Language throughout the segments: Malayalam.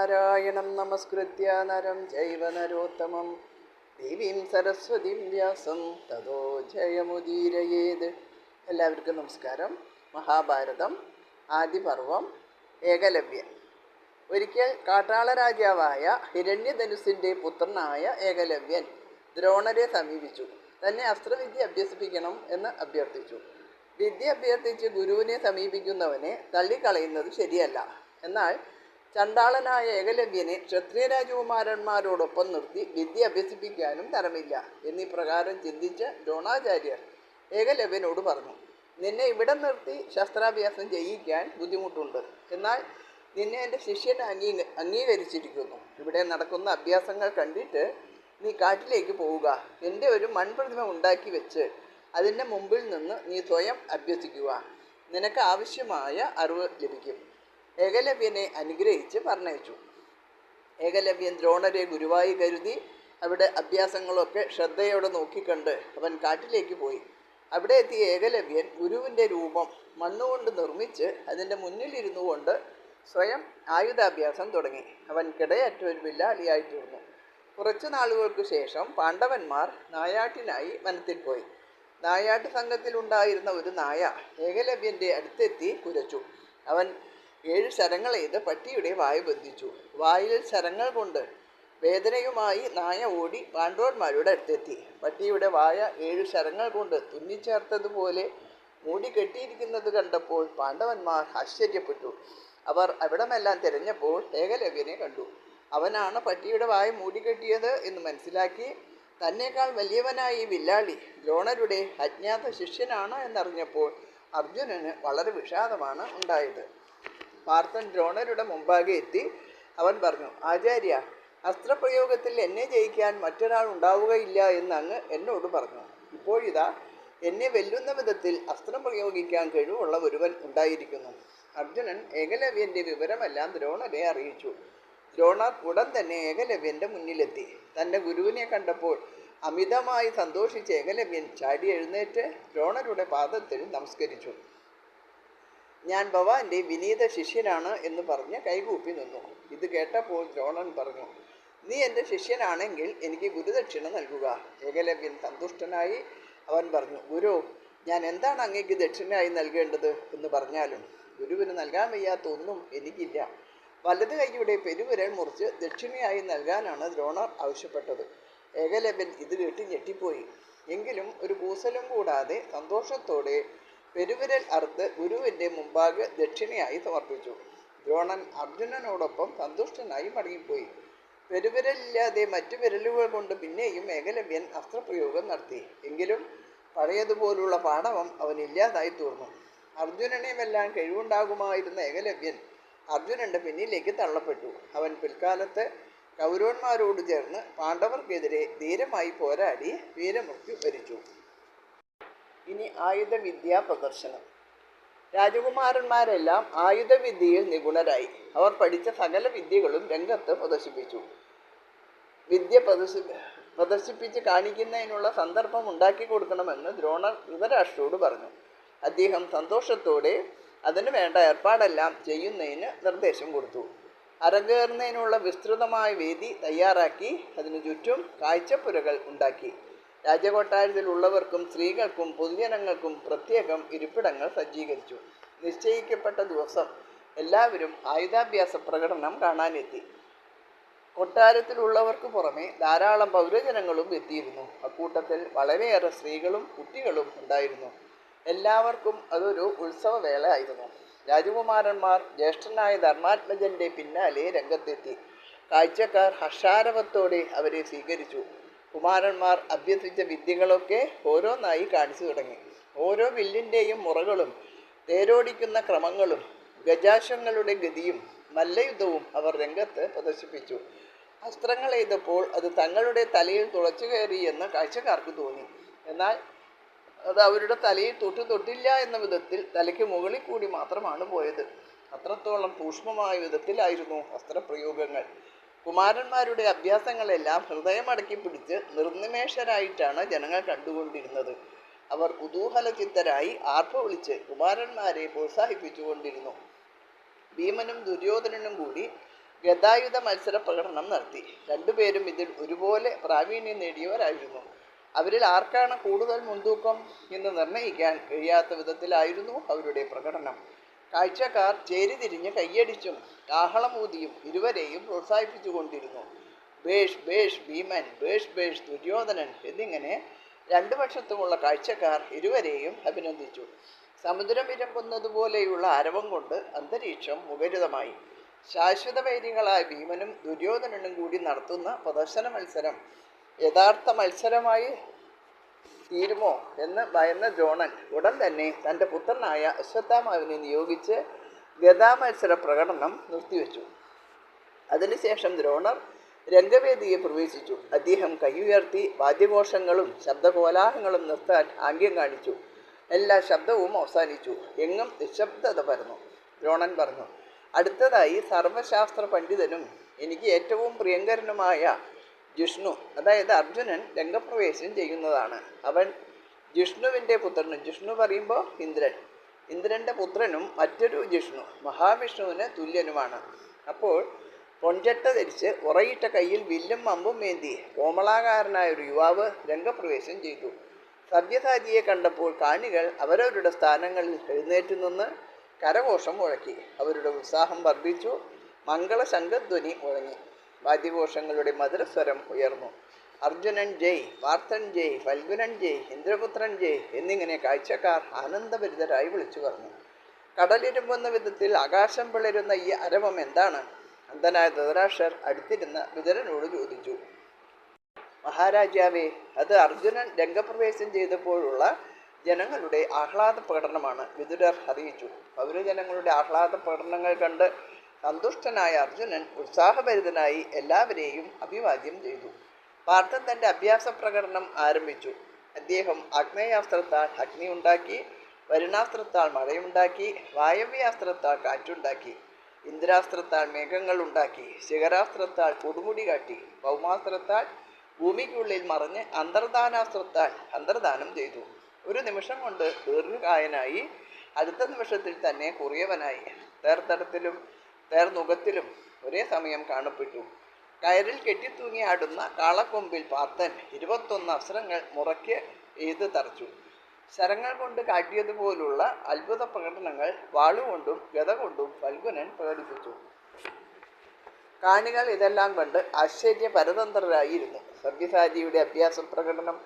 നാരായണം നമസ്കൃത്യ നരം ചൈവ നരോത്തമം ദേവീം സരസ്വതീം വ്യാസം തതോ ജയമുദീരയേത്. എല്ലാവർക്കും നമസ്കാരം. മഹാഭാരതം ആദിപർവം ഏകലവ്യൻ. ഒരിക്കൽ കാട്ടാള രാജാവായ ഹിരണ്യധനുസിൻ്റെ പുത്രനായ ഏകലവ്യൻ ദ്രോണരെ സമീപിച്ചു. തന്നെ അസ്ത്രവിദ്യ അഭ്യസിപ്പിക്കണം എന്ന് അഭ്യർത്ഥിച്ചു. വിദ്യ അഭ്യർത്ഥിച്ച് ഗുരുവിനെ സമീപിക്കുന്നവനെ തള്ളിക്കളയുന്നത് ശരിയല്ല. എന്നാൽ ചണ്ടാളനായ ഏകലവ്യനെ ക്ഷത്രിയ രാജകുമാരന്മാരോടൊപ്പം നിർത്തി വിദ്യ അഭ്യസിപ്പിക്കാനും തരമില്ല എന്നീ പ്രകാരം ചിന്തിച്ച് ദ്രോണാചാര്യർ ഏകലവ്യനോട് പറഞ്ഞു, നിന്നെ ഇവിടെ നിർത്തി ശസ്ത്രാഭ്യാസം ചെയ്യിക്കാൻ ബുദ്ധിമുട്ടുണ്ട്. എന്നാൽ നിന്നെ എൻ്റെ ശിഷ്യൻ അംഗീകരിച്ചിരിക്കുന്നു. ഇവിടെ നടക്കുന്ന അഭ്യാസങ്ങൾ കണ്ടിട്ട് നീ കാട്ടിലേക്ക് പോവുക. എൻ്റെ ഒരു മൺപ്രതിമ ഉണ്ടാക്കി വെച്ച് അതിൻ്റെ മുമ്പിൽ നിന്ന് നീ സ്വയം അഭ്യസിക്കുക. നിനക്ക് ആവശ്യമായ അറിവ് ലഭിക്കും. ഏകലവ്യനെ അനുഗ്രഹിച്ച് പറഞ്ഞയച്ചു. ഏകലവ്യൻ ദ്രോണരെ ഗുരുവായി കരുതി അവിടെ അഭ്യാസങ്ങളൊക്കെ ശ്രദ്ധയോടെ നോക്കിക്കണ്ട് അവൻ കാട്ടിലേക്ക് പോയി. അവിടെ എത്തിയ ഏകലവ്യൻ ഗുരുവിൻ്റെ രൂപം മണ്ണുകൊണ്ട് നിർമ്മിച്ച് അതിൻ്റെ മുന്നിലിരുന്നു കൊണ്ട് സ്വയം ആയുധാഭ്യാസം തുടങ്ങി. അവൻ കിടയറ്റ ഒരു വില്ലാളിയായി തീർന്നു. കുറച്ചു നാളുകൾക്ക് ശേഷം പാണ്ഡവന്മാർ നായാട്ടിനായി വനത്തിൽ പോയി. നായാട്ട് സംഘത്തിലുണ്ടായിരുന്ന ഒരു നായ ഏകലവ്യൻ്റെ അടുത്തെത്തി കുരച്ചു. അവൻ 7 ശരങ്ങൾ ചെയ്ത് പട്ടിയുടെ വായ ബന്ധിച്ചു. വായിൽ ശരങ്ങൾ കൊണ്ട് വേദനയുമായി നായ ഓടി പാണ്ഡവന്മാരുടെ അടുത്തെത്തി. പട്ടിയുടെ വായ 7 ശരങ്ങൾ കൊണ്ട് തുന്നിച്ചേർത്തതുപോലെ മൂടി കെട്ടിയിരിക്കുന്നത് കണ്ടപ്പോൾ പാണ്ഡവന്മാർ ആശ്ചര്യപ്പെട്ടു. അവർ അവിടമെല്ലാം തിരഞ്ഞപ്പോൾ ഏകലവ്യനെ കണ്ടു. അവനാണ് പട്ടിയുടെ വായ മൂടിക്കെട്ടിയത് എന്ന് മനസ്സിലാക്കി തന്നേക്കാൾ വലിയവനായ ഈ വില്ലാളി ദ്രോണരുടെ അജ്ഞാത ശിഷ്യനാണ് എന്നറിഞ്ഞപ്പോൾ അർജുനന് വളരെ വിഷാദമാണ് ഉണ്ടായത്. പാർത്ഥൻ ദ്രോണരുടെ മുമ്പാകെ എത്തി അവൻ പറഞ്ഞു, ആചാര്യ, അസ്ത്രപ്രയോഗത്തിൽ എന്നെ ജയിക്കാൻ മറ്റൊരാൾ ഉണ്ടാവുകയില്ല എന്ന് അങ്ങ് എന്നോട് പറഞ്ഞു. ഇപ്പോഴിതാ എന്നെ വെല്ലുന്ന വിധത്തിൽ അസ്ത്രം പ്രയോഗിക്കാൻ കഴിവുള്ള ഒരുവൻ ഉണ്ടായിരിക്കുന്നു. അർജുനൻ ഏകലവ്യൻ്റെ വിവരമെല്ലാം ദ്രോണരെ അറിയിച്ചു. ദ്രോണർ ഉടൻ തന്നെ ഏകലവ്യൻ്റെ മുന്നിലെത്തി. തൻ്റെ ഗുരുവിനെ കണ്ടപ്പോൾ അമിതമായി സന്തോഷിച്ച ഏകലവ്യൻ ചാടി എഴുന്നേറ്റ് ദ്രോണരുടെ പാദത്തിൽ നമസ്കരിച്ചു. ഞാൻ ഭവാന്റെ വിനീത ശിഷ്യനാണ് എന്ന് പറഞ്ഞ് കൈകൂപ്പി നിന്നു. ഇത് കേട്ടപ്പോൾ ദ്രോണൻ പറഞ്ഞു, നീ എൻ്റെ ശിഷ്യനാണെങ്കിൽ എനിക്ക് ഗുരുദക്ഷിണ നൽകുക. ഏകലവ്യൻ സന്തുഷ്ടനായി അവൻ പറഞ്ഞു, ഗുരു, ഞാൻ എന്താണ് അങ്ങേക്ക് ദക്ഷിണയായി നൽകേണ്ടത് എന്ന് പറഞ്ഞാലും ഗുരുവിന് നൽകാൻ വയ്യാത്ത ഒന്നും എനിക്കില്ല. വലത് കൈയുടെ പെരുവിരൽ മുറിച്ച് ദക്ഷിണയായി നൽകാനാണ് ദ്രോണർ ആവശ്യപ്പെട്ടത്. ഏകലവ്യൻ ഇത് കേട്ട് ഞെട്ടിപ്പോയി. എങ്കിലും ഒരു കൂസലും കൂടാതെ സന്തോഷത്തോടെ പെരുവിരൽ അറുത്ത് ഗുരുവിൻ്റെ മുമ്പാകെ ദക്ഷിണയായി സമർപ്പിച്ചു. ദ്രോണൻ അർജുനനോടൊപ്പം സന്തുഷ്ടനായി മടങ്ങിപ്പോയി. പെരുവിരലില്ലാതെ മറ്റു വിരലുകൾ കൊണ്ട് പിന്നെയും ഏകലവ്യൻ അസ്ത്രപ്രയോഗം നടത്തി. എങ്കിലും പഴയതുപോലുള്ള പാടവം അവനില്ലാതായി തീർന്നു. അർജുനനെ വെല്ലാൻ കഴിവുണ്ടാകുമായിരുന്ന ഏകലവ്യൻ അർജുനൻ്റെ പിന്നിലേക്ക് തള്ളപ്പെട്ടു. അവൻ പിൽക്കാലത്ത് കൗരവന്മാരോട് ചേർന്ന് പാണ്ഡവർക്കെതിരെ ധീരമായി പോരാടി വീരമൃത്യു വരിച്ചു. ഇനി ആയുധവിദ്യാ പ്രദർശനം. രാജകുമാരന്മാരെല്ലാം ആയുധവിദ്യയിൽ നിപുണരായി. അവർ പഠിച്ച സകല വിദ്യകളും രംഗത്ത് പ്രദർശിപ്പിച്ചു. വിദ്യ പ്രദർശിപ്പിച്ച് കാണിക്കുന്നതിനുള്ള സന്ദർഭം ഉണ്ടാക്കി കൊടുക്കണമെന്ന് ദ്രോണർ ധൃതരാഷ്ട്രരോട് പറഞ്ഞു. അദ്ദേഹം സന്തോഷത്തോടെ അതിനു വേണ്ട ഏർപ്പാടെല്ലാം ചെയ്യുന്നതിന് നിർദ്ദേശം കൊടുത്തു. അരങ്ങേറുന്നതിനുള്ള വിസ്തൃതമായ വേദി തയ്യാറാക്കി അതിനു ചുറ്റും കാഴ്ചപ്പുരകൾ ഉണ്ടാക്കി. രാജകൊട്ടാരത്തിലുള്ളവർക്കും സ്ത്രീകൾക്കും പൊതുജനങ്ങൾക്കും പ്രത്യേകം ഇരിപ്പിടങ്ങൾ സജ്ജീകരിച്ചു. നിശ്ചയിക്കപ്പെട്ട ദിവസം എല്ലാവരും ആയുധാഭ്യാസ പ്രകടനം കാണാനെത്തി. കൊട്ടാരത്തിലുള്ളവർക്ക് പുറമെ ധാരാളം പൗരജനങ്ങളും എത്തിയിരുന്നു. അക്കൂട്ടത്തിൽ വളരെയേറെ സ്ത്രീകളും കുട്ടികളും ഉണ്ടായിരുന്നു. എല്ലാവർക്കും അതൊരു ഉത്സവവേള ആയിരുന്നു. രാജകുമാരന്മാർ ജ്യേഷ്ഠനായ ധർമാത്മജൻ്റെ പിന്നാലെ രംഗത്തെത്തി. കാഴ്ചക്കാർ ഹർഷാരവത്തോടെ അവരെ സ്വീകരിച്ചു. കുമാരന്മാർ അഭ്യസിച്ച വിദ്യകളൊക്കെ ഓരോന്നായി കാണിച്ചു തുടങ്ങി. ഓരോ വില്ലിൻ്റെയും മുറകളും തേരോടിക്കുന്ന ക്രമങ്ങളും ഗജാശ്വങ്ങളുടെ ഗതിയും മല്ലയുദ്ധവും അവർ രംഗത്ത് പ്രദർശിപ്പിച്ചു. അസ്ത്രങ്ങൾ എയ്തപ്പോൾ അത് തങ്ങളുടെ തലയിൽ തുളച്ചു കയറിയെന്ന് കാഴ്ചക്കാർക്ക് തോന്നി. എന്നാൽ അത് അവരുടെ തലയിൽ തൊട്ടില്ല എന്ന വിധത്തിൽ തലയ്ക്ക് മുകളിൽ കൂടി മാത്രമാണ് പോയത്. അത്രത്തോളം സൂക്ഷ്മമായ വിധത്തിലായിരുന്നു അസ്ത്രപ്രയോഗങ്ങൾ. കുമാരന്മാരുടെ അഭ്യാസങ്ങളെല്ലാം ഹൃദയമടക്കി പിടിച്ച് നിർനിമേഷരായിട്ടാണ് ജനങ്ങൾ കണ്ടുകൊണ്ടിരുന്നത്. അവർ കുതൂഹലചിത്തരായി ആർപ്പ് വിളിച്ച് കുമാരന്മാരെ പ്രോത്സാഹിപ്പിച്ചുകൊണ്ടിരുന്നു. ഭീമനും ദുര്യോധനനും കൂടി ഗതായുധ മത്സര പ്രകടനം നടത്തി. രണ്ടുപേരും ഇതിൽ ഒരുപോലെ പ്രാവീണ്യം നേടിയവരായിരുന്നു. അവരിൽ ആർക്കാണ് കൂടുതൽ മുൻതൂക്കം എന്ന് നിർണ്ണയിക്കാൻ കഴിയാത്ത വിധത്തിലായിരുന്നു അവരുടെ പ്രകടനം. കാഴ്ചക്കാർ ചേരിതിരിഞ്ഞ് കയ്യടിച്ചും കാഹളമൂതിയും ഇരുവരെയും പ്രോത്സാഹിപ്പിച്ചുകൊണ്ടിരുന്നു. ബേഷ് ബേഷ് ഭീമൻ, ബേഷ് ബേഷ് ദുര്യോധനൻ എന്നിങ്ങനെ രണ്ടു പക്ഷത്തുമുള്ള കാഴ്ചക്കാർ ഇരുവരെയും അഭിനന്ദിച്ചു. സമുദ്രം ഇരമ്പുന്നതുപോലെയുള്ള ആരവം കൊണ്ട് അന്തരീക്ഷം മുഖരിതമായി. ശാശ്വത വൈരികളായ ഭീമനും ദുര്യോധനനും കൂടി നടത്തുന്ന പ്രദർശന മത്സരം യഥാർത്ഥ മത്സരമായി തീരുമോ എന്ന് ഭയന്ന ദ്രോണൻ ഉടൻ തന്നെ തൻ്റെ പുത്രനായ അശ്വത്ഥാമാവിനെ നിയോഗിച്ച് ഗദാമത്സര പ്രകടനം നിർത്തിവെച്ചു. അതിനുശേഷം ദ്രോണർ രംഗവേദിയെ പ്രവേശിച്ചു. അദ്ദേഹം കൈയുയർത്തി വാദ്യഘോഷങ്ങളും ശബ്ദകോലാഹലങ്ങളും നിർത്താൻ ആംഗ്യം കാണിച്ചു. എല്ലാ ശബ്ദവും അവസാനിച്ചു. എങ്ങും നിശബ്ദത പരന്നു. ദ്രോണൻ പറഞ്ഞു, അടുത്തതായി സർവശാസ്ത്ര പണ്ഡിതനും എനിക്ക് ഏറ്റവും പ്രിയങ്കരനുമായ ജിഷ്ണു, അതായത് അർജുനൻ രംഗപ്രവേശം ചെയ്യുന്നതാണ്. അവൻ ജിഷ്ണുവിൻ്റെ പുത്രനും, ജിഷ്ണു പറയുമ്പോൾ ഇന്ദ്രൻ്റെ പുത്രനും മറ്റൊരു ജിഷ്ണു മഹാവിഷ്ണുവിന് തുല്യനുമാണ്. അപ്പോൾ പൊൻചട്ട ധരിച്ച് ഉറയിട്ട കയ്യിൽ വില്ലും അമ്പും മേന്തി കോമളാകാരനായ ഒരു യുവാവ് രംഗപ്രവേശം ചെയ്തു. സബ്യസാചിയെ കണ്ടപ്പോൾ കാണികൾ അവരവരുടെ സ്ഥാനങ്ങളിൽ എഴുന്നേറ്റ് നിന്ന് കരഘോഷം മുഴക്കി. അവരുടെ ഉത്സാഹം വർദ്ധിച്ചു. മംഗളശംഖധ്വനി മുഴങ്ങി. വാദ്യഘോഷങ്ങളുടെ മധുരസ്വരം ഉയർന്നു. അർജുനൻ ജയ്, പാർത്ഥൻ ജയ്, ഫൽഗുനൻ ജയ്, ഇന്ദ്രപുത്രൻ ജയ് എന്നിങ്ങനെ കാഴ്ചക്കാർ ആനന്ദഭരിതരായി വിളിച്ചു പറഞ്ഞു. കടലിരുമ്പുന്ന വിധത്തിൽ ആകാശം പിളരുന്ന ഈ അരവം എന്താണ്? അന്ധനായ ധൃതരാഷ്ട്രർ അടുത്തിരുന്ന വിതുരനോട് ചോദിച്ചു. മഹാരാജാവേ, അത് അർജുനൻ രംഗപ്രവേശം ചെയ്തപ്പോഴുള്ള ജനങ്ങളുടെ ആഹ്ലാദ പ്രകടനമാണ്, വിതുരർ അറിയിച്ചു. പൗരജനങ്ങളുടെ ആഹ്ലാദ പ്രകടനങ്ങൾ കണ്ട് സന്തുഷ്ടനായ അർജുനൻ ഉത്സാഹഭരിതനായി എല്ലാവരെയും അഭിവാദ്യം ചെയ്തു. പാർത്ഥൻ തൻ്റെ അഭ്യാസ പ്രകടനം ആരംഭിച്ചു. അദ്ദേഹം ആഗ്നേയാസ്ത്രത്താൽ അഗ്നി ഉണ്ടാക്കി, വരുണാസ്ത്രത്താൽ മഴയുണ്ടാക്കി, വായവ്യാസ്ത്രത്താൽ കാറ്റുണ്ടാക്കി, ഇന്ദ്രാസ്ത്രത്താൽ മേഘങ്ങൾ ഉണ്ടാക്കി, ശിഖരാസ്ത്രത്താൽ കൊടുമുടി കാട്ടി, ഭൗമാസ്ത്രത്താൽ ഭൂമിക്കുള്ളിൽ മറിഞ്ഞ് അന്തർദാനാസ്ത്രത്താൽ അന്തർദാനം ചെയ്തു. ഒരു നിമിഷം കൊണ്ട് ദീർഘകായനായി, അടുത്ത നിമിഷത്തിൽ തന്നെ കുറിയവനായി. തേർത്തടത്തിലും തേർനുഖത്തിലും ഒരേ സമയം കാണപ്പെട്ടു. കയറിൽ കെട്ടിത്തൂങ്ങി ആടുന്ന കാളക്കൊമ്പിൽ പാർത്ഥൻ 21 അസ്ത്രങ്ങൾ മുറയ്ക്ക് എയ്ത് തറച്ചു. ശരങ്ങൾ കൊണ്ട് കാട്ടിയതുപോലുള്ള അത്ഭുത പ്രകടനങ്ങൾ വാളുകൊണ്ടും ഗത കൊണ്ടും ഫൽഗുനൻ പ്രകടിപ്പിച്ചു. കാണികൾ ഇതെല്ലാം കണ്ട് ആശ്ചര്യപരതന്ത്രരായിരുന്നു. സബ്യസാചിയുടെ അഭ്യാസ പ്രകടനം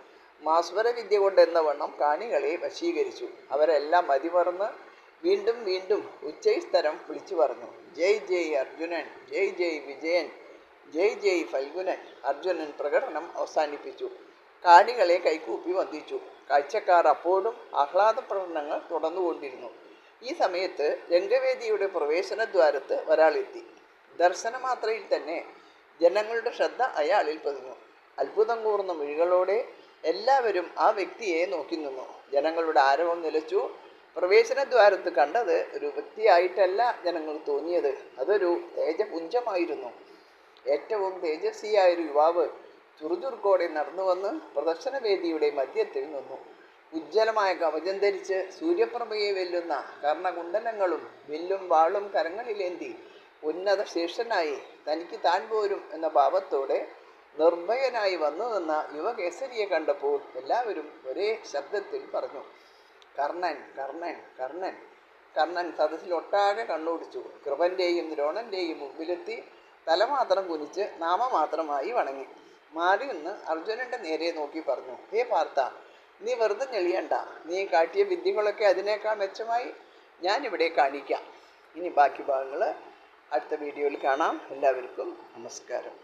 മാസ്വരവിദ്യ കൊണ്ടെന്ന വണ്ണം കാണികളെ വശീകരിച്ചു. അവരെല്ലാം മതിമറന്ന് വീണ്ടും വീണ്ടും ഉച്ചൈസ്തരം വിളിച്ചു പറഞ്ഞു. ജയ് ജയ് അർജുനൻ, ജയ് ജയ് വിജയൻ, ജയ് ജയ് ഫൽഗുനൻ. അർജുനൻ പ്രകടനം അവസാനിപ്പിച്ചു. കാണികളെ കൈകൂപ്പി വന്ദിച്ചു. കാഴ്ചക്കാർ അപ്പോഴും ആഹ്ലാദ പ്രകടനങ്ങൾ തുടർന്നുകൊണ്ടിരുന്നു. ഈ സമയത്ത് രംഗവേദിയുടെ പ്രവേശനദ്വാരത്ത് ഒരാളെത്തി. ദർശനമാത്രയിൽ തന്നെ ജനങ്ങളുടെ ശ്രദ്ധ അയാളിൽ പതിഞ്ഞു. അത്ഭുതം കൂർന്ന മിഴികളോടെ എല്ലാവരും ആ വ്യക്തിയെ നോക്കി നിന്നു. ജനങ്ങളുടെ ആരവം നിലച്ചു. പ്രവേശനദ്വാരത്ത് കണ്ടത് ഒരു വ്യക്തിയായിട്ടല്ല ജനങ്ങൾ തോന്നിയത്, അതൊരു തേജപുഞ്ചമായിരുന്നു. ഏറ്റവും തേജസ്വിയായൊരു യുവാവ് ചുറുചുറുക്കോടെ നടന്നു വന്ന് പ്രദർശനവേദിയുടെ മധ്യത്തിൽ നിന്നു. ഉജ്ജ്വലമായ കവചം ധരിച്ച് സൂര്യപ്രഭയെ വെല്ലുന്ന കർണകുണ്ടലങ്ങളും വില്ലും വാളും കരങ്ങളിലേന്തി ഉന്നത ശീർഷനായി തനിക്ക് താൻ പോരും എന്ന ഭാവത്തോടെ നിർഭയനായി വന്നു നിന്ന യുവകേസരിയെ കണ്ടപ്പോൾ എല്ലാവരും ഒരേ ശബ്ദത്തിൽ പറഞ്ഞു, കർണൻ, കർണൻ, കർണൻ. കർണൻ സദസ്സിലൊട്ടാകെ കണ്ണോടിച്ചു. കൃപൻ്റെയും ദ്രോണൻ്റെയും മുമ്പിലെത്തി തല മാത്രം കുനിച്ച് നാമമാത്രമായി വണങ്ങി. മാറി നിന്ന് അർജുനൻ്റെ നേരെ നോക്കി പറഞ്ഞു, ഹേ പാർത്ഥ, നീ വെറുതെ ഞെളിയണ്ട. നീ കാട്ടിയ വിദ്യകളൊക്കെ അതിനേക്കാൾ മെച്ചമായി ഞാനിവിടെ കാണിക്കാം. ഇനി ബാക്കി ഭാഗങ്ങൾ അടുത്ത വീഡിയോയിൽ കാണാം. എല്ലാവർക്കും നമസ്കാരം.